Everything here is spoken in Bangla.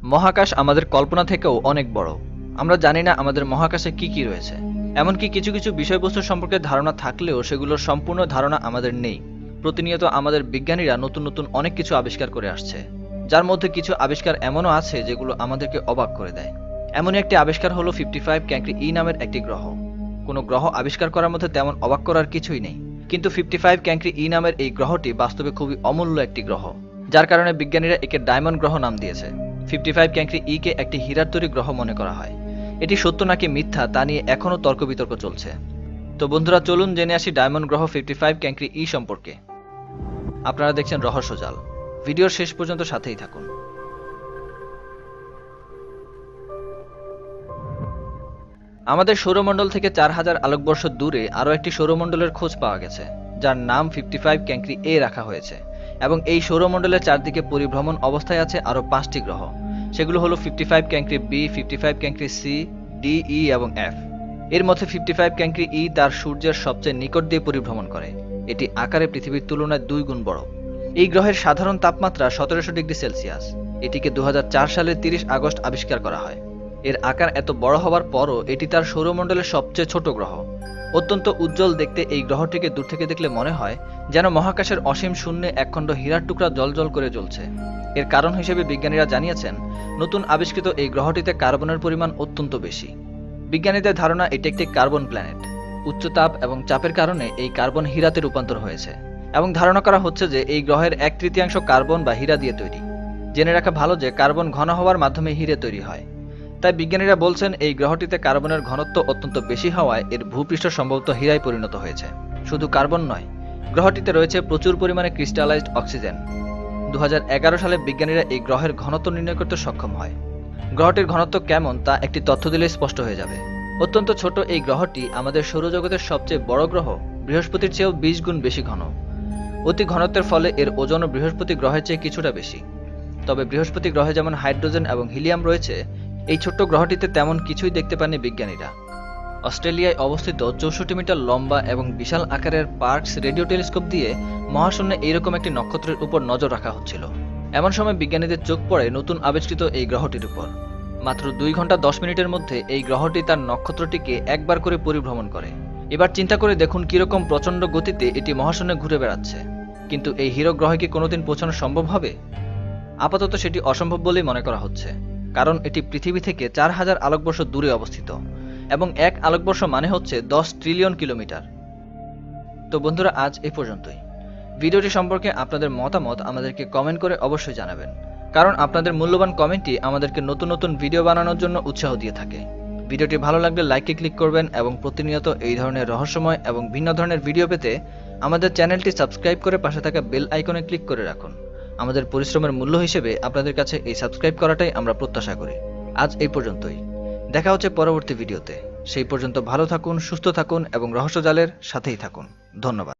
মহাকাশ আমাদের কল্পনা থেকেও অনেক বড়। আমরা জানি না আমাদের মহাকাশে কি কি রয়েছে। এমনকি কিছু কিছু বিষয়বস্তু সম্পর্কে ধারণা থাকলেও সেগুলোর সম্পূর্ণ ধারণা আমাদের নেই। প্রতিনিয়ত আমাদের বিজ্ঞানীরা নতুন নতুন অনেক কিছু আবিষ্কার করে আসছে, যার মধ্যে কিছু আবিষ্কার এমনও আছে যেগুলো আমাদেরকে অবাক করে দেয়। এমনই একটি আবিষ্কার হলো 55 ক্যাঙ্ক্রি ই নামের একটি গ্রহ। কোনো গ্রহ আবিষ্কার করার মধ্যে তেমন অবাক করার কিছুই নেই, কিন্তু 55 ক্যাঙ্ক্রি ই নামের এই গ্রহটি বাস্তবে খুবই অমূল্য একটি গ্রহ, যার কারণে বিজ্ঞানীরা একে ডায়মন্ড গ্রহ নাম দিয়েছে। 55 ক্যাঙ্ক্রি ই কে একটি হীরার তৈরি গ্রহ মনে করা হয়। এটি সত্য নাকি মিথ্যা তা নিয়ে এখনও তর্ক বিতর্ক চলছে। তো বন্ধুরা, চলুন জেনে আসি ডায়মন্ড গ্রহ 55 ক্যাঙ্ক্রি ই সম্পর্কে। আপনারা দেখছেন রহস্যজাল। ভিডিওর শেষ পর্যন্ত সাথেই থাকুন। আমাদের সৌরমণ্ডল থেকে 4000 আলোকবর্ষ দূরে আরও একটি সৌরমণ্ডলের খোঁজ পাওয়া গেছে, যার নাম 55 ক্যাঙ্ক্রি এ রাখা হয়েছে। এবং এই সৌরমণ্ডলের চারদিকে পরিভ্রমণ অবস্থায় আছে আরও 5টি গ্রহ। সেগুলো হলো 55 ক্যাঙ্ক্রি বি, 55 ক্যাঙ্ক্রি সি, ডি, ই এবং এফ। এর মধ্যে 55 ক্যাঙ্ক্রি ই তার সূর্যের সবচেয়ে নিকট দিয়ে পরিভ্রমণ করে। এটি আকারে পৃথিবীর তুলনায় 2 গুণ বড়। এই গ্রহের সাধারণ তাপমাত্রা 1700 ডিগ্রি সেলসিয়াস। এটিকে 2004 সালের 30 আগস্ট আবিষ্কার করা হয়। এর আকার এত বড় হওয়ার পরও এটি তার সৌরমণ্ডলের সবচেয়ে ছোট গ্রহ। অত্যন্ত উজ্জ্বল দেখতে এই গ্রহটিকে দূর থেকে দেখলে মনে হয় যেন মহাকাশের অসীম শূন্যে একখণ্ড হীরার টুকরা জ্বলজ্বল করে জ্বলছে। এর কারণ হিসেবে বিজ্ঞানীরা জানিয়েছেন, নতুন আবিষ্কৃত এই গ্রহটিতে কার্বনের পরিমাণ অত্যন্ত বেশি। বিজ্ঞানীদের ধারণা এটি একটি কার্বন প্ল্যানেট। উচ্চ তাপ এবং চাপের কারণে এই কার্বন হীরাতে রূপান্তর হয়েছে, এবং ধারণা করা হচ্ছে যে এই গ্রহের 1/3 কার্বন বা হীরা দিয়ে তৈরি। জেনে রাখা ভালো যে কার্বন ঘন হওয়ার মাধ্যমে হীরে তৈরি হয়। তাই বিজ্ঞানীরা বলছেন এই গ্রহটিতে কার্বনের ঘনত্ব অত্যন্ত বেশি হওয়ায় এর ভূপৃষ্ঠ সম্ভবত হীরায় পরিণত হয়েছে। শুধু কার্বন নয়, গ্রহটিতে রয়েছে প্রচুর পরিমাণে ক্রিস্টালাইজড অক্সিজেন। 2011 সালে বিজ্ঞানীরা এই গ্রহের ঘনত্ব নির্ণয় করতে সক্ষম হয়। গ্রহটির ঘনত্ব কেমন তা একটি তথ্য দিলে স্পষ্ট হয়ে যাবে। অত্যন্ত ছোট এই গ্রহটি আমাদের সৌরজগতের সবচেয়ে বড় গ্রহ বৃহস্পতির চেয়েও 20 গুণ বেশি ঘন। অতি ঘনত্বের ফলে এর ওজনও বৃহস্পতি গ্রহের চেয়ে কিছুটা বেশি। তবে বৃহস্পতি গ্রহে যেমন হাইড্রোজেন এবং হিলিয়াম রয়েছে, এই ছোট্ট গ্রহটিতে তেমন কিছুই দেখতে পাননি বিজ্ঞানীরা। অস্ট্রেলিয়ায় অবস্থিত 64 মিটার লম্বা এবং বিশাল আকারের পার্কস রেডিও টেলিস্কোপ দিয়ে মহাশূন্যে এইরকম একটি নক্ষত্রের উপর নজর রাখা হচ্ছিল। এমন সময় বিজ্ঞানীদের চোখ পড়ে নতুন আবিষ্কৃত এই গ্রহটির উপর। মাত্র 2 ঘন্টা 10 মিনিটের মধ্যে এই গ্রহটি তার নক্ষত্রটিকে একবার করে পরিভ্রমণ করে। এবার চিন্তা করে দেখুন কিরকম প্রচণ্ড গতিতে এটি মহাশূন্যে ঘুরে বেড়াচ্ছে। কিন্তু এই হিরো গ্রহে কি কোনোদিন পৌঁছানো সম্ভব হবে? আপাতত সেটি অসম্ভব বলেই মনে করা হচ্ছে, কারণ এটি পৃথিবী থেকে 4000 আলোকবর্ষ দূরে অবস্থিত, এবং 1 আলোকবর্ষ মানে হচ্ছে 10 ট্রিলিয়ন কিলোমিটার। তো বন্ধুরা, আজ এ পর্যন্তই। ভিডিওটি সম্পর্কে আপনাদের মতামত আমাদেরকে কমেন্ট করে অবশ্যই জানাবেন, কারণ আপনাদের মূল্যবান কমেন্টই আমাদেরকে নতুন নতুন ভিডিও বানানোর জন্য উৎসাহ দিয়ে থাকে। ভিডিওটি ভালো লাগলে লাইকে ক্লিক করবেন, এবং প্রতিনিয়ত এই ধরনের রহস্যময় এবং ভিন্ন ধরনের ভিডিও পেতে আমাদের চ্যানেলটি সাবস্ক্রাইব করে পাশে থাকা বেল আইকনে ক্লিক করে রাখুন। আমাদের পরিশ্রমের মূল্য হিসেবে আপনাদের কাছে এই সাবস্ক্রাইব করাটাই আমরা প্রত্যাশা করি। আজ এই পর্যন্তই। দেখা হচ্ছে পরবর্তী ভিডিওতে। সেই পর্যন্ত ভালো থাকুন, সুস্থ থাকুন এবং রহস্যজালের সাথেই থাকুন। ধন্যবাদ।